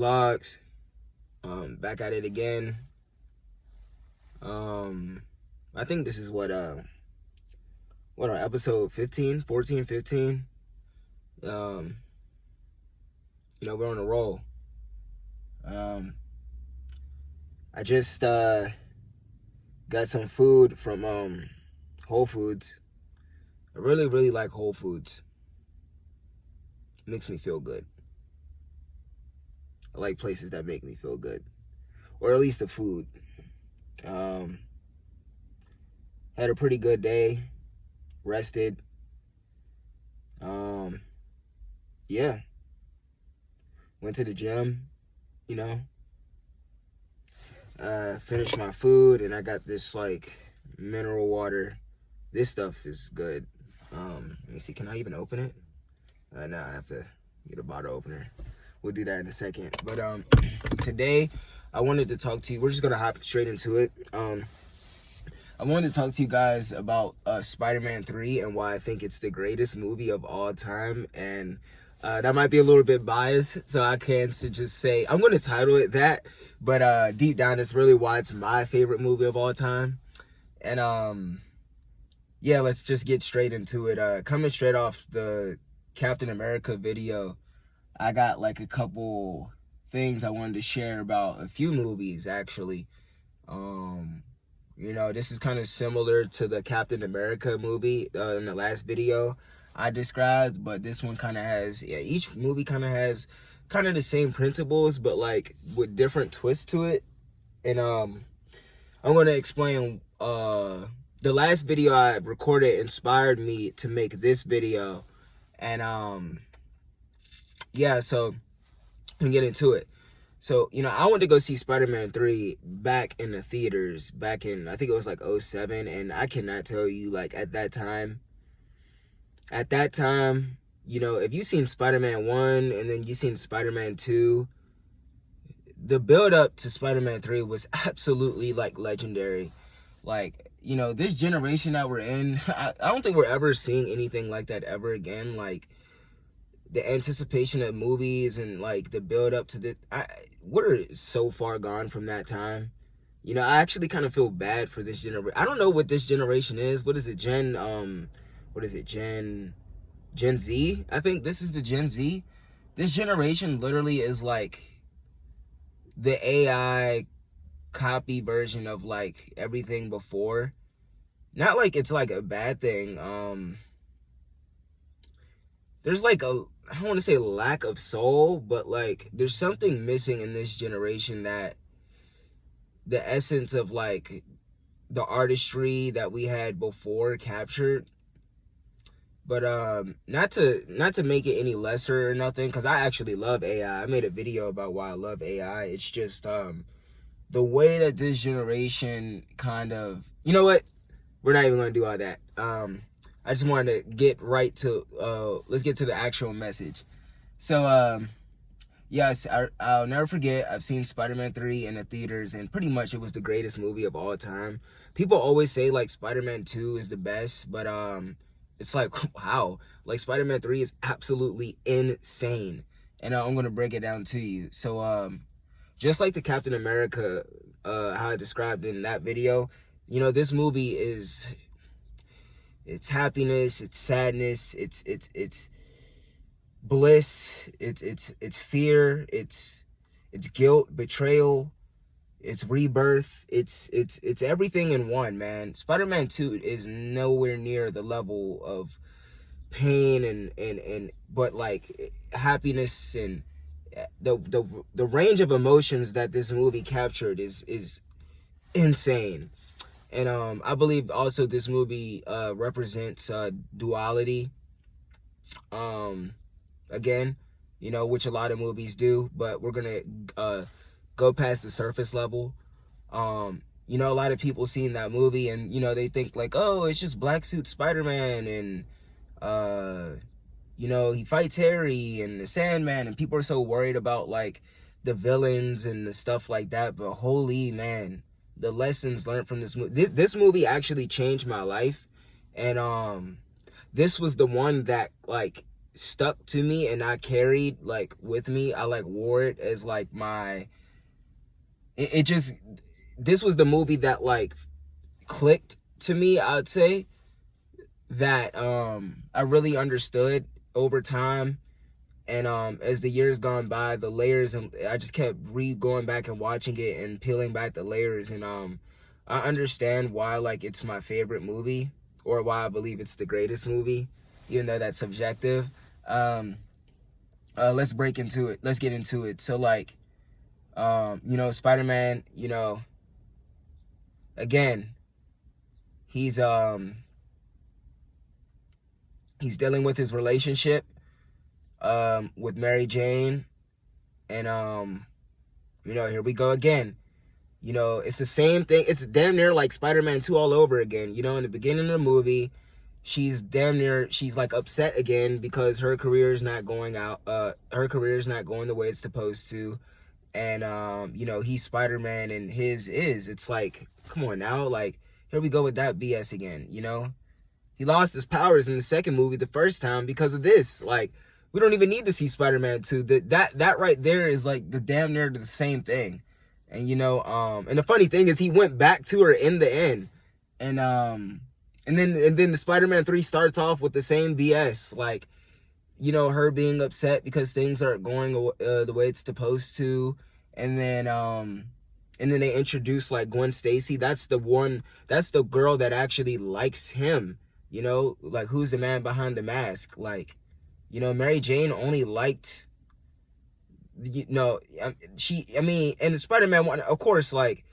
Vlogs. Back at it again. I think this is what episode 15, 14, 15. We're on a roll. I just got some food from Whole Foods. I really, really like Whole Foods. It makes me feel good. I like places that make me feel good. Or at least the food. Had a pretty good day. Rested. Yeah. Went to the gym, finished my food, and I got this like mineral water. This stuff is good. Let me see, can I even open it? No, I have to get a bottle opener. We'll do that in a second. But today I wanted to talk to you. We're just gonna hop straight into it. I wanted to talk to you guys about Spider-Man 3 and why I think it's the greatest movie of all time. And that might be a little bit biased, so I can just say, I'm going to title it that, but deep down, it's really why it's my favorite movie of all time. And yeah, let's just get straight into it. Coming straight off the Captain America video, I got like a couple things I wanted to share about a few movies, actually. This is kind of similar to the Captain America movie in the last video I described, but this one kind of has, each movie kind of has kind of the same principles, but like with different twists to it. And I'm going to explain, the last video I recorded inspired me to make this video. And yeah, so we get into it. So, I went to go see Spider-Man 3 back in the theaters, back in, I think it was like 2007, and I cannot tell you, like, at that time, if you seen Spider-Man 1 and then you seen Spider-Man 2, the build-up to Spider-Man 3 was absolutely, like, legendary. Like, this generation that we're in, I don't think we're ever seeing anything like that ever again. Like, the anticipation of movies and like the build up to the, we're so far gone from that time. I actually kind of feel bad for this generation. I don't know what this generation is. What is it? Gen Z? I think this is the Gen Z. This generation literally is like the AI copy version of like everything before. Not like it's like a bad thing. There's like I don't want to say lack of soul, but like there's something missing in this generation that the essence of like the artistry that we had before captured. But not to make it any lesser or nothing, because I actually love AI. I made a video about why I love AI. It's just the way that this generation kind of, you know what? We're not even gonna do all that. I just wanted to get right to, let's get to the actual message. So, yes, I'll never forget, I've seen Spider-Man 3 in the theaters, and pretty much it was the greatest movie of all time. People always say, like, Spider-Man 2 is the best, but, it's like, wow. Like, Spider-Man 3 is absolutely insane. And I'm going to break it down to you. So, just like the Captain America, how I described in that video, this movie is... It's happiness, it's sadness, it's bliss, it's fear, it's guilt, betrayal, it's rebirth, it's everything in one, man. Spider-Man 2 is nowhere near the level of pain and but like happiness, and the range of emotions that this movie captured is insane. And I believe also this movie represents duality. Again, which a lot of movies do, but we're gonna go past the surface level. A lot of people seen that movie and they think like, oh, it's just black suit Spider-Man, and he fights Harry and the Sandman, and people are so worried about like the villains and the stuff like that. But holy man, the lessons learned from this movie. This movie actually changed my life, and this was the one that like stuck to me and I carried like with me. I like wore it as like my, it just, this was the movie that like clicked to me, I'd say, that I really understood over time. And as the years gone by, the layers, and I just kept going back and watching it and peeling back the layers. And I understand why like it's my favorite movie, or why I believe it's the greatest movie, even though that's subjective. Let's break into it. Let's get into it. So like, you know, Spider-Man, you know, again, he's dealing with his relationship with Mary Jane. And you know, here we go again. You know, it's the same thing. It's damn near like Spider-Man 2 all over again. You know, in the beginning of the movie, she's like upset again because her career is not going her career is not going the way it's supposed to. And you know, he's Spider-Man and his is. It's like, come on now, like, here we go with that BS again, you know? He lost his powers in the second movie the first time because of this. Like, we don't even need to see Spider-Man 2. That right there is like the damn near the same thing. And you know, and the funny thing is he went back to her in the end. And then the Spider-Man 3 starts off with the same BS. Like, you know, her being upset because things aren't going the way it's supposed to. And then they introduce like Gwen Stacy. That's the girl that actually likes him. You know, like, who's the man behind the mask? Like, you know, Mary Jane only liked, you know, and the Spider-Man one, of course, like,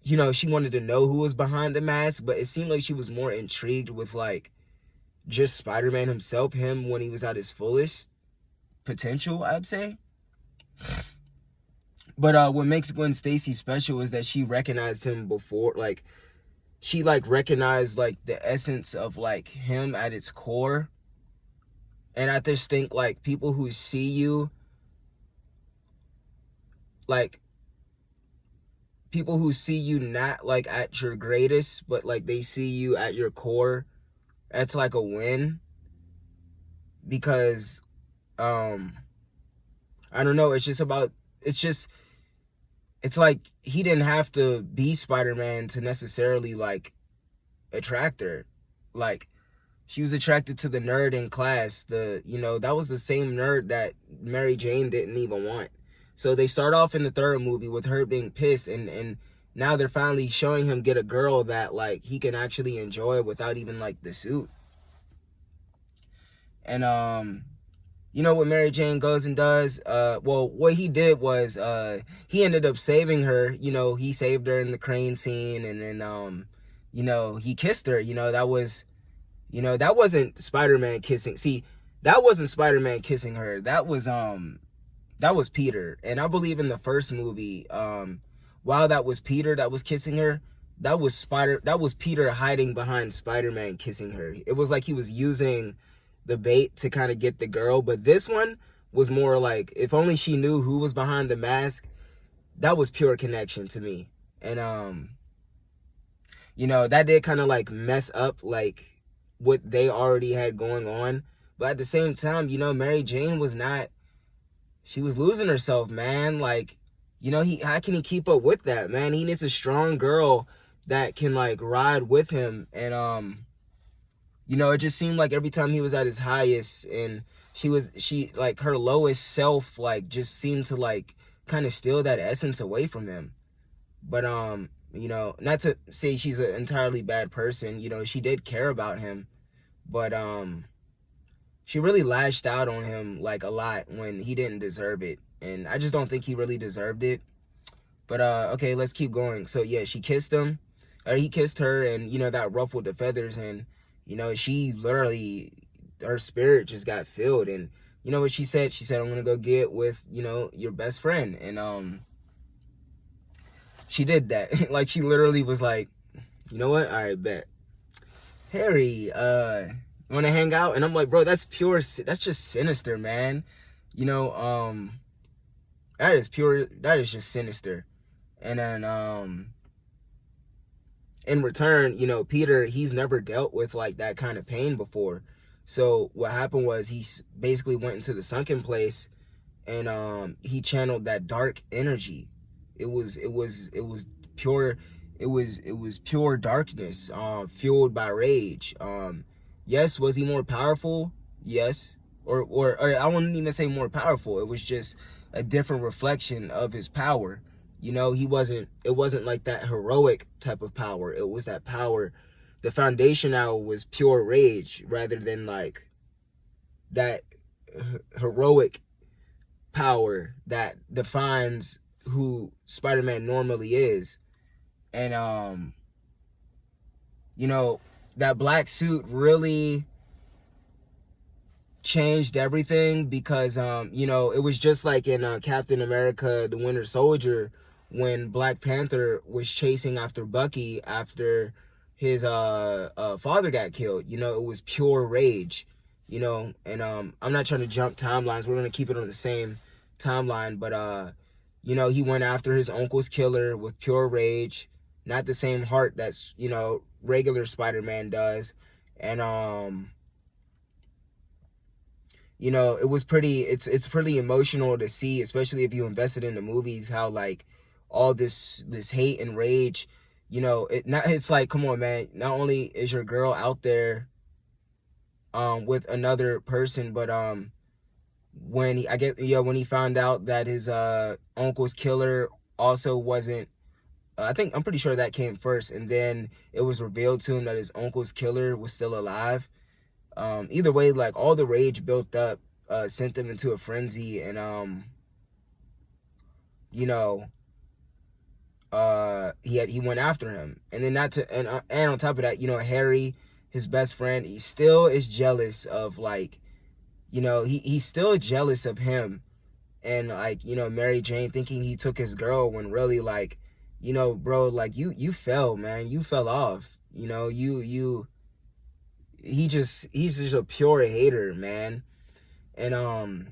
you know, she wanted to know who was behind the mask, but it seemed like she was more intrigued with like just Spider-Man himself, him when he was at his fullest potential, I'd say. But what makes Gwen Stacy special is that she recognized him before, like, she like recognized like the essence of like him at its core. And I just think like people who see you, like, people who see you not like at your greatest, but like they see you at your core, that's like a win. Because I don't know, it's like he didn't have to be Spider-Man to necessarily like attract her. Like, she was attracted to the nerd in class. You know, that was the same nerd that Mary Jane didn't even want. So they start off in the third movie with her being pissed, and now they're finally showing him get a girl that like he can actually enjoy without even like the suit. And you know what Mary Jane goes and does? Well, what he did was he ended up saving her. You know, he saved her in the crane scene, and then you know, he kissed her. You know, that wasn't Spider-Man kissing. See, that wasn't Spider-Man kissing her. That was Peter. And I believe in the first movie, while that was Peter that was kissing her, that was Peter hiding behind Spider-Man kissing her. It was like he was using the bait to kind of get the girl. But this one was more like, if only she knew who was behind the mask. That was pure connection to me. And you know, that did kind of like mess up like what they already had going on. But at the same time, you know, Mary Jane she was losing herself, man. Like, you know, how can he keep up with that, man? He needs a strong girl that can like ride with him. And you know, it just seemed like every time he was at his highest and she like her lowest self, like, just seemed to like kind of steal that essence away from him. But you know, not to say she's an entirely bad person, you know, she did care about him, but she really lashed out on him like a lot when he didn't deserve it. And I just don't think he really deserved it. But okay, let's keep going. So yeah, she kissed him, or he kissed her, and you know, that ruffled the feathers, and you know, she literally, her spirit just got filled. And you know what she said? She said, I'm gonna go get with, you know, your best friend. And she did that. Like, she literally was like, you know what? All right, bet. Harry, want to hang out? And I'm like, bro, that's just sinister, man. You know, that is just sinister. And then, in return, you know, Peter, he's never dealt with like that kind of pain before. So what happened was he basically went into the sunken place, and he channeled that dark energy. It was pure. It was pure darkness, fueled by rage. Yes, was he more powerful? Yes, or I wouldn't even say more powerful. It was just a different reflection of his power. You know, it wasn't like that heroic type of power. It was that power. The foundation now was pure rage rather than like that heroic power that defines who Spider-Man normally is. And you know, that black suit really changed everything because you know, it was just like in Captain America the Winter Soldier when Black Panther was chasing after Bucky after his father got killed. You know, it was pure rage, you know. And I'm not trying to jump timelines, we're gonna keep it on the same timeline, but you know, he went after his uncle's killer with pure rage, not the same heart that's, you know, regular Spider-Man does. And you know, it was pretty, it's pretty emotional to see, especially if you invested in the movies, how like all this hate and rage, you know, it's like, come on, man, not only is your girl out there with another person, but when he found out that his uncle's killer also wasn't, I'm pretty sure that came first, and then it was revealed to him that his uncle's killer was still alive. Either way, like all the rage built up sent them into a frenzy, and you know, he went after him, and then and on top of that, you know, Harry, his best friend, he still is jealous of, like, you know, he's still jealous of him, and like, you know, Mary Jane thinking he took his girl when really, like, you know, bro, like you fell, man, you fell off, you know, he's just a pure hater, man. And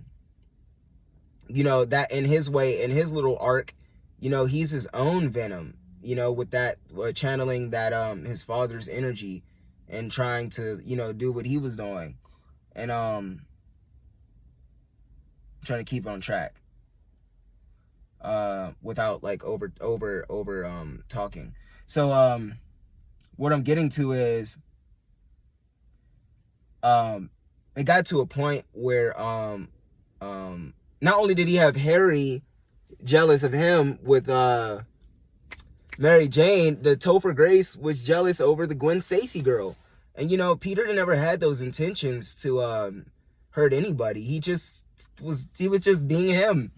you know, that in his way, in his little arc, you know, he's his own Venom, you know, with that channeling that his father's energy and trying to, you know, do what he was doing, and trying to keep on track without like over talking. So what I'm getting to is it got to a point where not only did he have Harry jealous of him with Mary Jane, the Topher Grace was jealous over the Gwen Stacy girl. And you know, Peter never had those intentions to hurt anybody. He was just being him.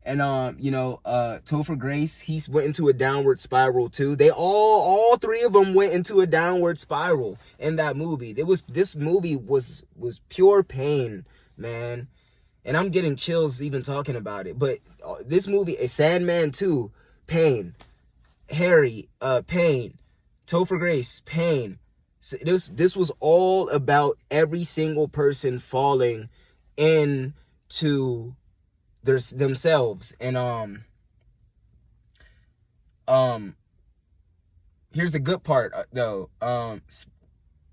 And you know, Topher Grace, he went into a downward spiral too. They all three of them went into a downward spiral in that movie. This movie was pure pain, man. And I'm getting chills even talking about it. But this movie, a Sandman 2, pain. Harry, pain. Topher Grace, pain. So this was all about every single person falling into themselves. And here's the good part though.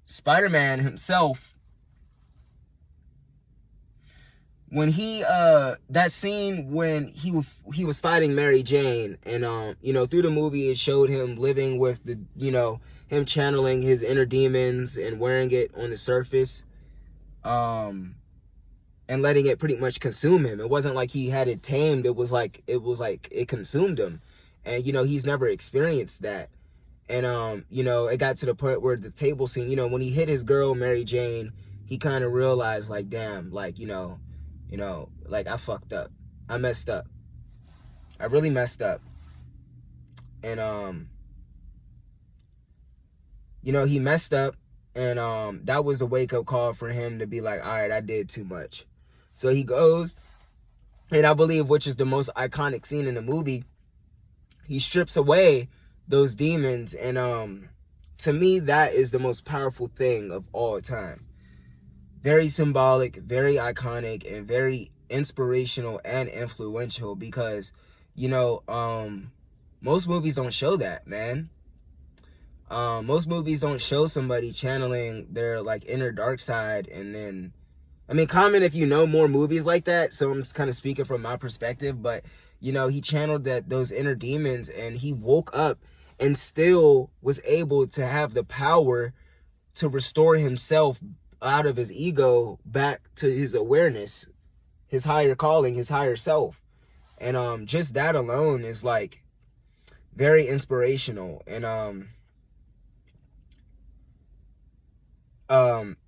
Spider-Man himself, when he that scene when he was fighting Mary Jane, and you know, through the movie it showed him living with the, you know, him channeling his inner demons and wearing it on the surface, and letting it pretty much consume him. It wasn't like he had it tamed. It was like it consumed him. And you know, he's never experienced that. And you know, it got to the point where the table scene, you know, when he hit his girl Mary Jane, he kind of realized, like, damn, like, you know, like, I fucked up. I messed up. I really messed up. And you know, he messed up, and that was a wake-up call for him to be like, all right, I did too much. So he goes, and I believe, which is the most iconic scene in the movie, he strips away those demons, and to me, that is the most powerful thing of all time. Very symbolic, very iconic, and very inspirational and influential, because, you know, most movies don't show that, man. Most movies don't show somebody channeling their like inner dark side. And then, I mean, comment if you know more movies like that. So I'm just kind of speaking from my perspective, but you know, he channeled those inner demons, and he woke up and still was able to have the power to restore himself out of his ego back to his awareness, his higher calling, his higher self. And just that alone is like very inspirational. And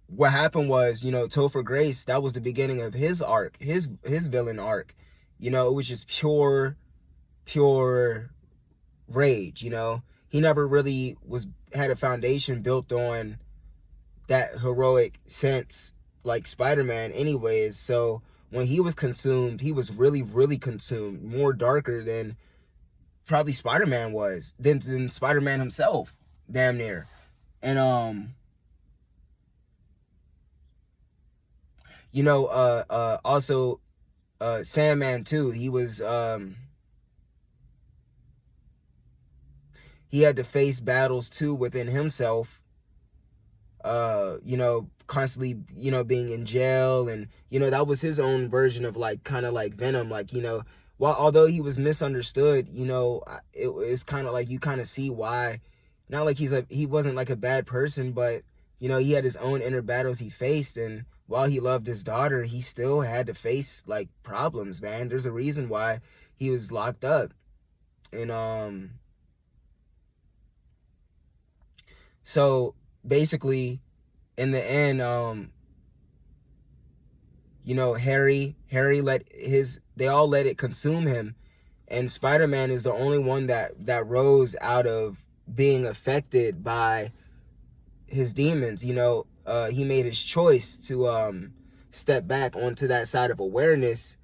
what happened was, you know, Topher Grace, that was the beginning of his arc, his villain arc. You know, it was just pure rage. You know, he never really had a foundation built on that heroic sense like Spider-Man anyways. So when he was consumed, he was really consumed, more darker than probably Spider-Man was, than Spider-Man himself, damn near. And you know, also Sandman too, he had to face battles too within himself, you know, constantly, you know, being in jail. And, you know, that was his own version of like, kind of like Venom. Like, you know, although he was misunderstood, you know, it's kind of like, you kind of see why. Not like he wasn't like a bad person, but, you know, he had his own inner battles he faced. And while he loved his daughter, he still had to face like problems, man. There's a reason why he was locked up. And so basically, in the end, you know, Harry they all let it consume him, and Spider-Man is the only one that rose out of being affected by his demons. You know, he made his choice to step back onto that side of awareness,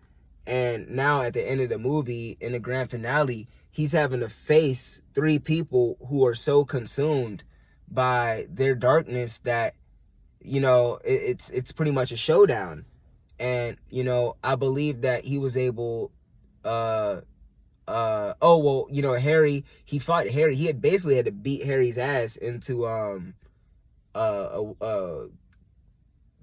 and now at the end of the movie, in the grand finale, he's having to face 3 people who are so consumed by their darkness that, you know, it's pretty much a showdown. And, you know, I believe that he was able, oh, well, you know, he fought Harry. He had basically had to beat Harry's ass into,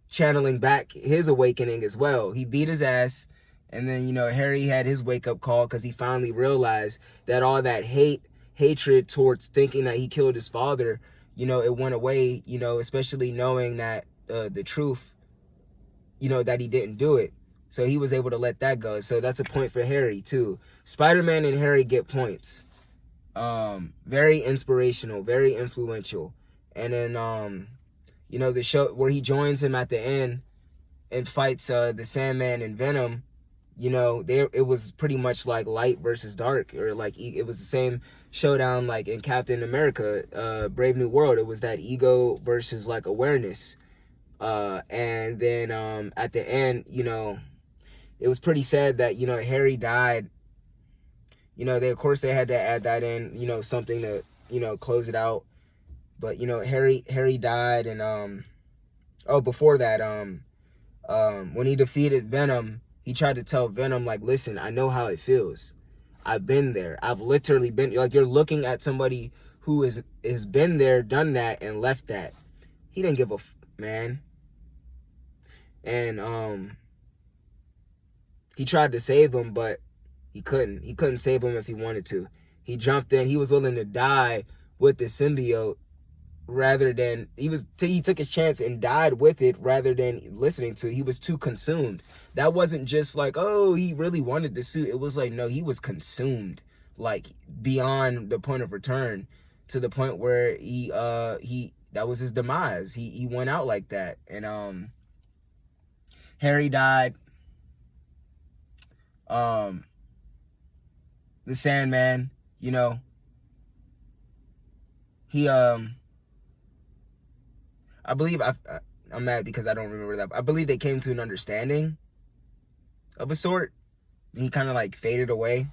channeling back his awakening as well. He beat his ass. And then, you know, Harry had his wake up call because he finally realized that all that hatred towards thinking that he killed his father, you know, it went away, you know, especially knowing that the truth, you know, that he didn't do it. So he was able to let that go. So that's a point for Harry too. Spider-Man and Harry get points. Very inspirational, very influential. And then, you know, the show where he joins him at the end and fights the Sandman and Venom, you know, it was pretty much like light versus dark, or like it was the same showdown like in Captain America, Brave New World. It was that ego versus like awareness. And then at the end, you know, it was pretty sad that, you know, Harry died. You know, of course they had to add that in, you know, something to, you know, close it out. But, you know, Harry died. And before that, when he defeated Venom, he tried to tell Venom, like, listen, I know how it feels. I've been there. I've literally been, like, you're looking at somebody who has been there, done that, and left that. He didn't give a man. And he tried to save him, but he couldn't. He couldn't save him if he wanted to. He jumped in. He was willing to die with the symbiote rather than he took his chance and died with it rather than listening to it. He was too consumed. That wasn't just like, oh, he really wanted the suit. It was like, no, he was consumed, like beyond the point of return, to the point where he that was his demise. He went out like that. And Harry died. The Sandman, you know, he I believe I'm mad because I don't remember that. I believe they came to an understanding of a sort. And he kind of like faded away.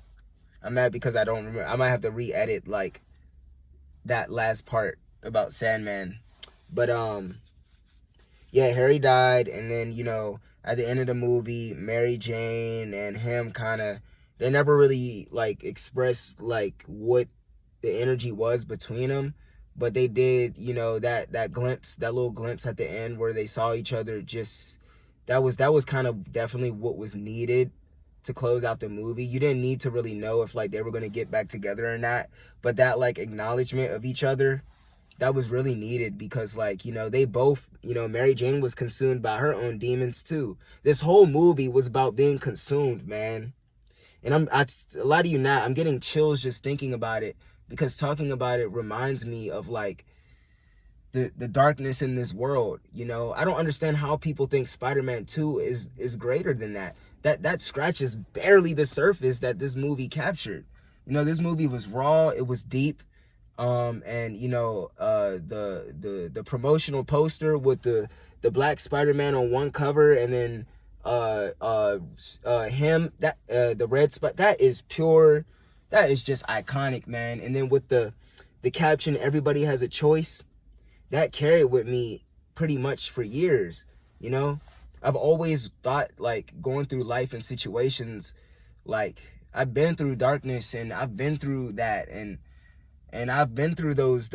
I'm mad because I don't remember. I might have to re-edit like that last part about Sandman. But yeah, Harry died, and then, you know, at the end of the movie, Mary Jane and him they never really like expressed like what the energy was between them. but they did, you know, that glimpse, that little glimpse at the end where they saw each other, just that was kind of definitely what was needed to close out the movie. You didn't need to really know if like they were going to get back together or not, but that like acknowledgement of each other, that was really needed, because like, you know, they both, you know, Mary Jane was consumed by her own demons too. This whole movie was about being consumed, man. And a lot of you now, I'm getting chills just thinking about it, because talking about it reminds me of like the darkness in this world. You know, I don't understand how people think Spider-Man 2 is greater than that. That scratches barely the surface that this movie captured. You know, this movie was raw, it was deep. And you know, the promotional poster with the black Spider-Man on one cover, and then him, that the red spot, that is pure, that is just iconic, man. And then with the caption, everybody has a choice, that carried with me pretty much for years. You know, I've always thought like going through life and situations, like I've been through darkness and I've been through that, and I've been through those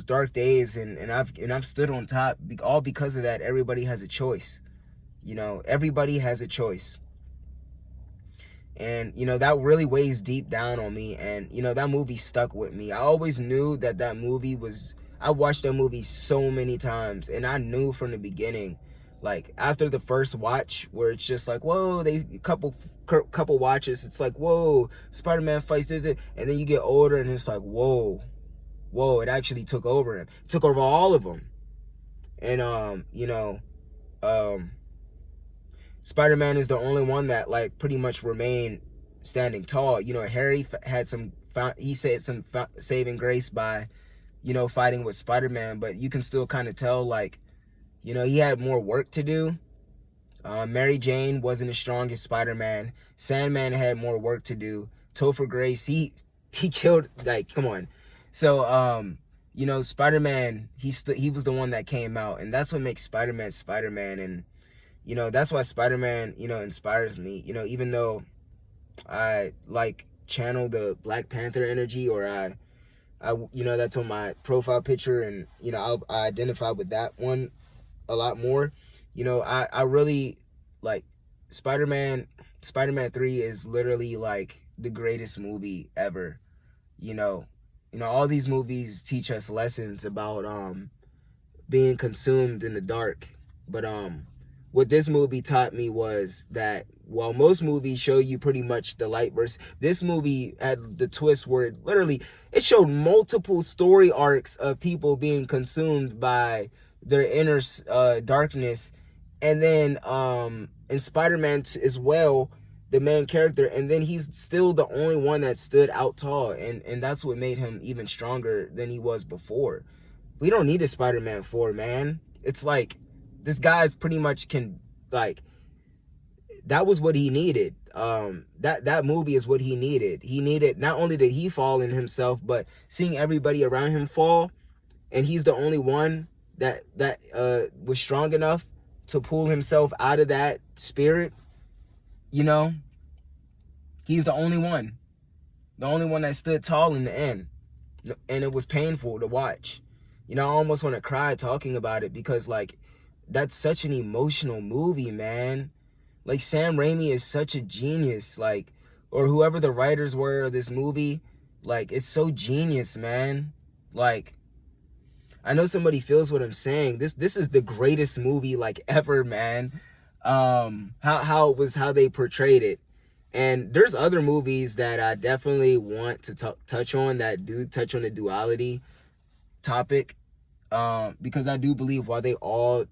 dark days, and I've stood on top, all because of that. Everybody has a choice. You know, everybody has a choice. And, you know, that really weighs deep down on me. And, you know, that movie stuck with me. I always knew that movie was, I watched that movie so many times, and I knew from the beginning, like after the first watch, where it's just like, whoa, couple watches, it's like, whoa, Spider-Man fights this, and then you get older and it's like, whoa, it actually took over him. It took over all of them. And you know, Spider-Man is the only one that like pretty much remained standing tall. You know, Harry had some saving grace by, you know, fighting with Spider-Man, but you can still kind of tell, like, you know, he had more work to do. Mary Jane wasn't as strong as Spider-Man. Sandman had more work to do. Topher Grace, he killed, like, come on. So, you know, Spider-Man, he was the one that came out, and that's what makes Spider-Man Spider-Man. And, you know, that's why Spider-Man, you know, inspires me. You know, even though I like channel the Black Panther energy, or I you know, that's on my profile picture, and, you know, I identify with that one a lot more. You know, I really like Spider-Man 3 is literally like the greatest movie ever. You know, all these movies teach us lessons about being consumed in the dark. But what this movie taught me was that while most movies show you pretty much the light versus, this movie had the twist where it showed multiple story arcs of people being consumed by their inner darkness. And then in Spider-Man as well, the main character, and then he's still the only one that stood out tall, and that's what made him even stronger than he was before. We don't need a Spider-Man 4, man. It's like this guy's pretty much can, like, that was what he needed. That movie is what he needed. He needed, not only did he fall in himself, but seeing everybody around him fall, and he's the only one that was strong enough to pull himself out of that spirit. You know, he's the only one that stood tall in the end, and it was painful to watch. You know, I almost want to cry talking about it, because like that's such an emotional movie, man. Like, Sam Raimi is such a genius, like, or whoever the writers were of this movie, like, it's so genius, man. Like, I know somebody feels what I'm saying. This is the greatest movie like ever, man. How they portrayed it. And there's other movies that I definitely want to touch on, that do touch on the duality topic, because I do believe while they all,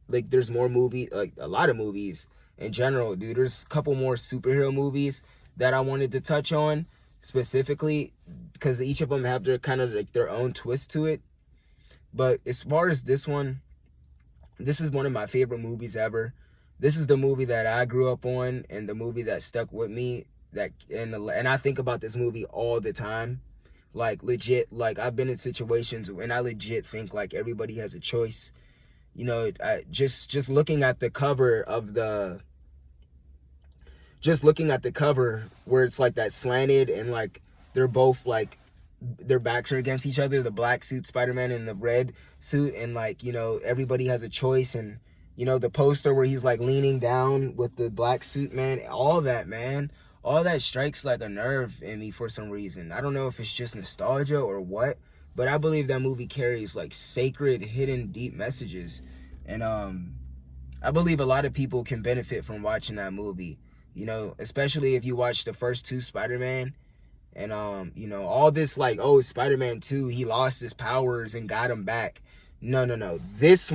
like, there's more movie, like a lot of movies in general, dude, there's a couple more superhero movies that I wanted to touch on specifically, because each of them have their kind of like their own twist to it. But as far as this one, this is one of my favorite movies ever. This is the movie that I grew up on, and the movie that stuck with me. And I think about this movie all the time. Like, legit, like, I've been in situations and I legit think like everybody has a choice. You know, just looking at the cover of where it's like that slanted, and like they're both like their backs are against each other, the black suit Spider-Man and the red suit, and like, you know, everybody has a choice. And you know, the poster where he's like leaning down with the black suit, man, all that, man, all that strikes like a nerve in me for some reason. I don't know if it's just nostalgia or what, but I believe that movie carries like sacred, hidden, deep messages. And I believe a lot of people can benefit from watching that movie, you know, especially if you watch the first two Spider-Man. And you know, all this like, oh, Spider-Man 2, he lost his powers and got him back. No, no, no. This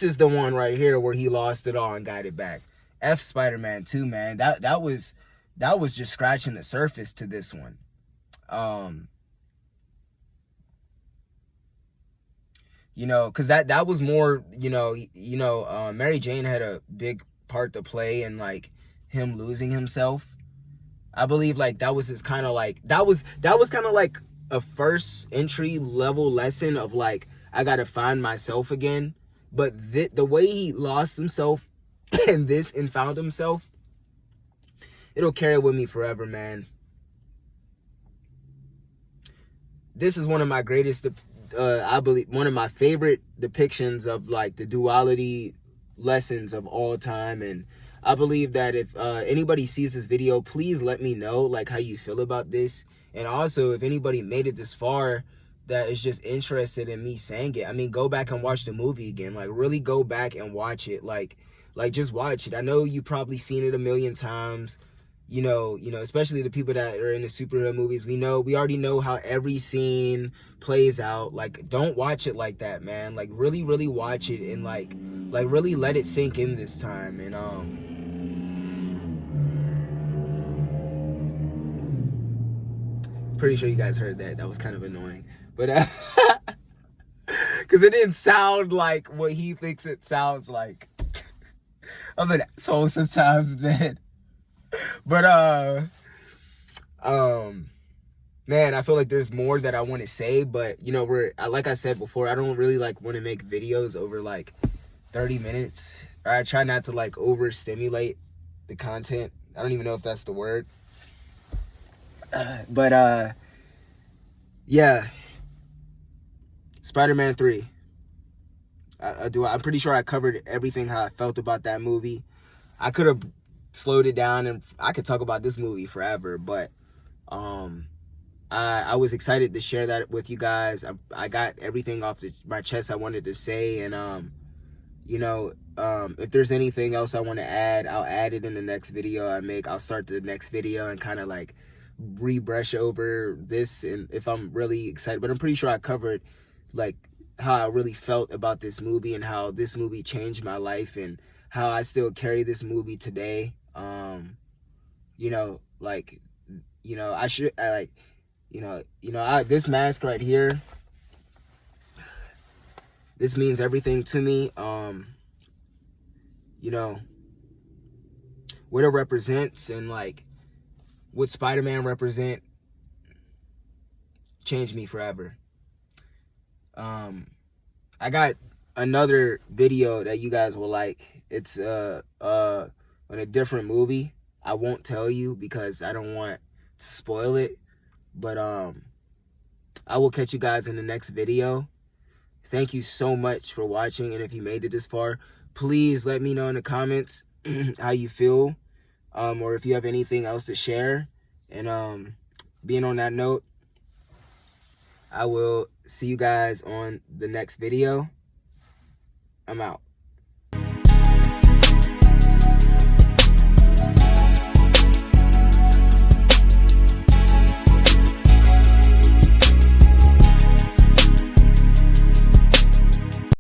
is the one right here where he lost it all and got it back. F Spider-Man 2, man. That was just scratching the surface to this one. You know, because that was more, Mary Jane had a big part to play in like him losing himself. I believe like that was his kind of like, that was kind of like a first entry level lesson of like, I gotta find myself again. But the way he lost himself in this and found himself, it'll carry with me forever, man. This is one of my greatest, I believe, one of my favorite depictions of like the duality lessons of all time. And I believe that if anybody sees this video, please let me know like how you feel about this. And also, if anybody made it this far that is just interested in me saying it, I mean, go back and watch the movie again. Like, really go back and watch it. Like just watch it. I know you probably seen it a million times. You know, especially the people that are in the superhero movies. We already know how every scene plays out. Like, don't watch it like that, man. Like, really, really watch it and like really let it sink in this time. And pretty sure you guys heard that. That was kind of annoying, but because it didn't sound like what he thinks it sounds like. I'm an asshole sometimes, man. But man, I feel like there's more that I want to say, but you know, like I said before, I don't really like want to make videos over like 30 minutes. Or I try not to like overstimulate the content. I don't even know if that's the word. But yeah, Spider-Man 3. I'm pretty sure I covered everything how I felt about that movie. I could have slowed it down and I could talk about this movie forever, but I was excited to share that with you guys. I got everything off my chest I wanted to say. And you know, if there's anything else I want to add, I'll add it in the next video I make. I'll start the next video and kind of like rebrush over this, and if I'm really excited. But I'm pretty sure I covered like how I really felt about this movie and how this movie changed my life and how I still carry this movie today. You know, like, you know, this mask right here, this means everything to me. You know, what it represents and like what Spider-Man represent changed me forever. I got another video that you guys will like. It's on a different movie. I won't tell you because I don't want to spoil it. But I will catch you guys in the next video. Thank you so much for watching, and if you made it this far, please let me know in the comments how you feel, or if you have anything else to share. And being on that note, I will see you guys on the next video. I'm out.